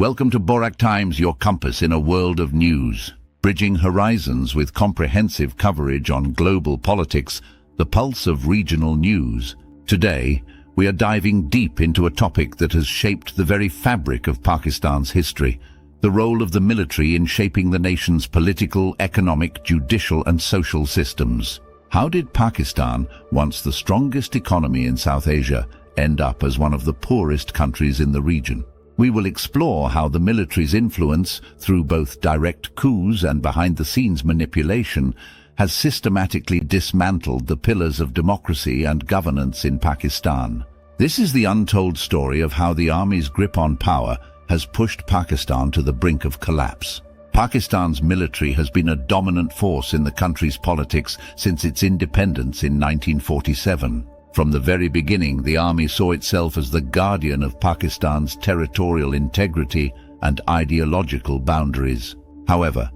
Welcome to Borak Times, your compass in a world of news. Bridging horizons with comprehensive coverage on global politics, the pulse of regional news. Today, we are diving deep into a topic that has shaped the very fabric of Pakistan's history, the role of the military in shaping the nation's political, economic, judicial and social systems. How did Pakistan, once the strongest economy in South Asia, end up as one of the poorest countries in the region? We will explore how the military's influence, through both direct coups and behind-the-scenes manipulation, has systematically dismantled the pillars of democracy and governance in Pakistan. This is the untold story of how the army's grip on power has pushed Pakistan to the brink of collapse. Pakistan's military has been a dominant force in the country's politics since its independence in 1947. From the very beginning, the army saw itself as the guardian of Pakistan's territorial integrity and ideological boundaries. However,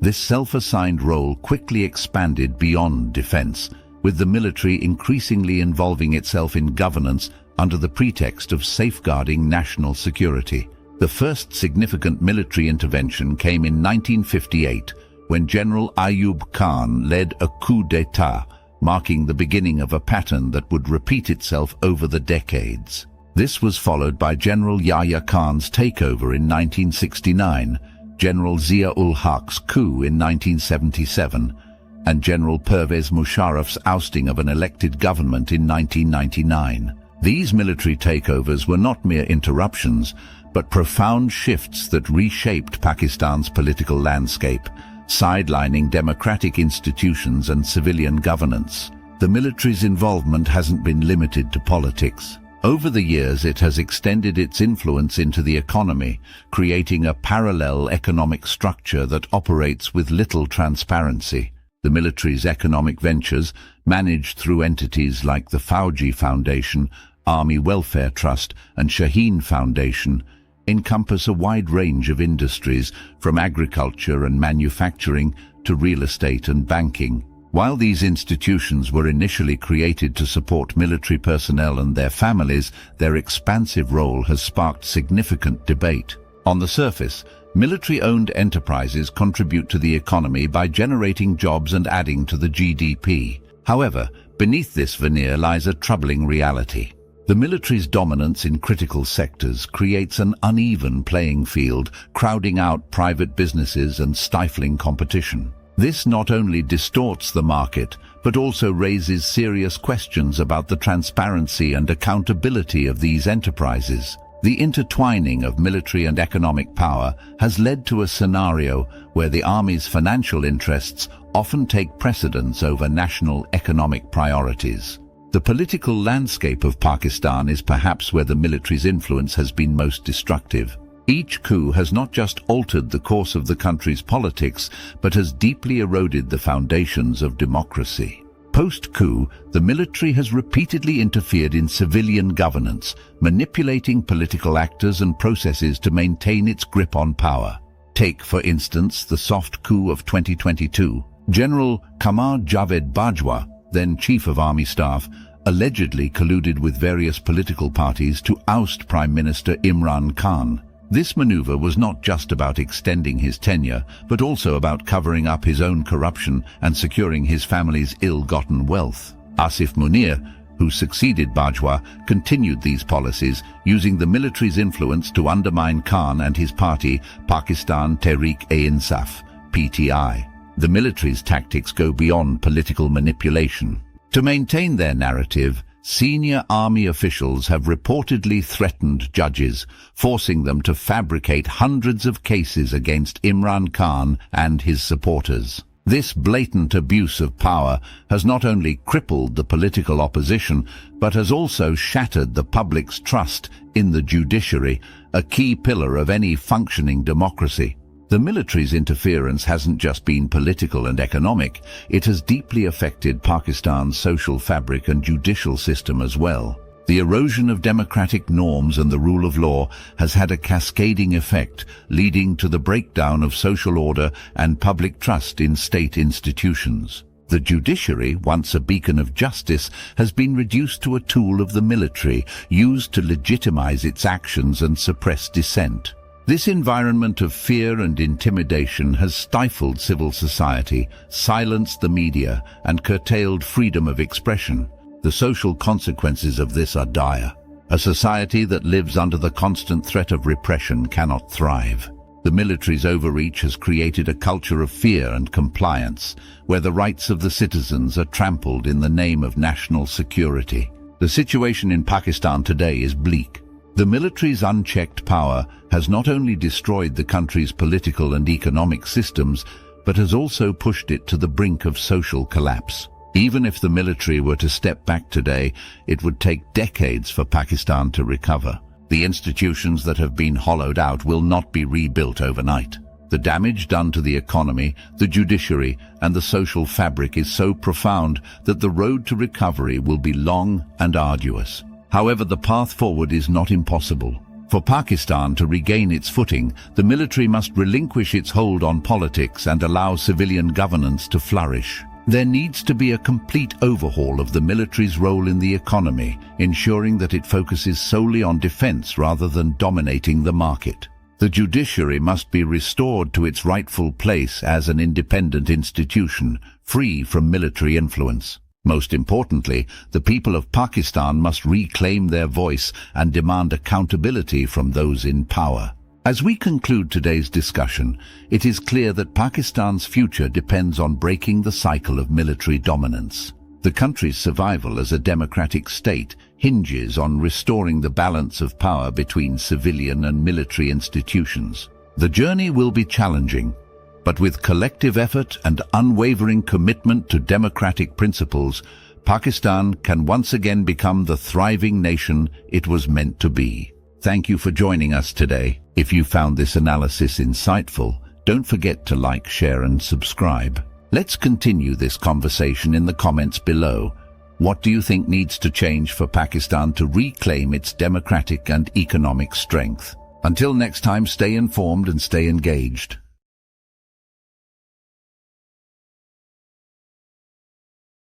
this self-assigned role quickly expanded beyond defense, with the military increasingly involving itself in governance under the pretext of safeguarding national security. The first significant military intervention came in 1958, when General Ayub Khan led a coup d'état, marking the beginning of a pattern that would repeat itself over the decades. This was followed by General Yahya Khan's takeover in 1969, General Zia-ul-Haq's coup in 1977, and General Pervez Musharraf's ousting of an elected government in 1999. These military takeovers were not mere interruptions, but profound shifts that reshaped Pakistan's political landscape, sidelining democratic institutions and civilian governance. The military's involvement hasn't been limited to politics. Over the years, it has extended its influence into the economy, creating a parallel economic structure that operates with little transparency. The military's economic ventures, managed through entities like the Fauji Foundation, Army Welfare Trust and Shaheen Foundation, encompass a wide range of industries, from agriculture and manufacturing to real estate and banking. While these institutions were initially created to support military personnel and their families, their expansive role has sparked significant debate. On the surface, military-owned enterprises contribute to the economy by generating jobs and adding to the GDP. However, beneath this veneer lies a troubling reality. The military's dominance in critical sectors creates an uneven playing field, crowding out private businesses and stifling competition. This not only distorts the market, but also raises serious questions about the transparency and accountability of these enterprises. The intertwining of military and economic power has led to a scenario where the army's financial interests often take precedence over national economic priorities. The political landscape of Pakistan is perhaps where the military's influence has been most destructive. Each coup has not just altered the course of the country's politics, but has deeply eroded the foundations of democracy. Post-coup, the military has repeatedly interfered in civilian governance, manipulating political actors and processes to maintain its grip on power. Take, for instance, the soft coup of 2022. General Qamar Javed Bajwa, then Chief of Army Staff, allegedly colluded with various political parties to oust Prime Minister Imran Khan. This maneuver was not just about extending his tenure, but also about covering up his own corruption and securing his family's ill-gotten wealth. Asif Munir, who succeeded Bajwa, continued these policies, using the military's influence to undermine Khan and his party, Pakistan Tehreek-e-Insaf, PTI. The military's tactics go beyond political manipulation. To maintain their narrative, senior army officials have reportedly threatened judges, forcing them to fabricate hundreds of cases against Imran Khan and his supporters. This blatant abuse of power has not only crippled the political opposition, but has also shattered the public's trust in the judiciary, a key pillar of any functioning democracy. The military's interference hasn't just been political and economic, it has deeply affected Pakistan's social fabric and judicial system as well. The erosion of democratic norms and the rule of law has had a cascading effect, leading to the breakdown of social order and public trust in state institutions. The judiciary, once a beacon of justice, has been reduced to a tool of the military, used to legitimize its actions and suppress dissent. This environment of fear and intimidation has stifled civil society, silenced the media, and curtailed freedom of expression. The social consequences of this are dire. A society that lives under the constant threat of repression cannot thrive. The military's overreach has created a culture of fear and compliance, where the rights of the citizens are trampled in the name of national security. The situation in Pakistan today is bleak. The military's unchecked power has not only destroyed the country's political and economic systems, but has also pushed it to the brink of social collapse. Even if the military were to step back today, it would take decades for Pakistan to recover. The institutions that have been hollowed out will not be rebuilt overnight. The damage done to the economy, the judiciary, and the social fabric is so profound that the road to recovery will be long and arduous. However, the path forward is not impossible. For Pakistan to regain its footing, the military must relinquish its hold on politics and allow civilian governance to flourish. There needs to be a complete overhaul of the military's role in the economy, ensuring that it focuses solely on defense rather than dominating the market. The judiciary must be restored to its rightful place as an independent institution, free from military influence. Most importantly, the people of Pakistan must reclaim their voice and demand accountability from those in power. As we conclude today's discussion, it is clear that Pakistan's future depends on breaking the cycle of military dominance. The country's survival as a democratic state hinges on restoring the balance of power between civilian and military institutions. The journey will be challenging, but with collective effort and unwavering commitment to democratic principles, Pakistan can once again become the thriving nation it was meant to be. Thank you for joining us today. If you found this analysis insightful, don't forget to like, share, and subscribe. Let's continue this conversation in the comments below. What do you think needs to change for Pakistan to reclaim its democratic and economic strength? Until next time, stay informed and stay engaged.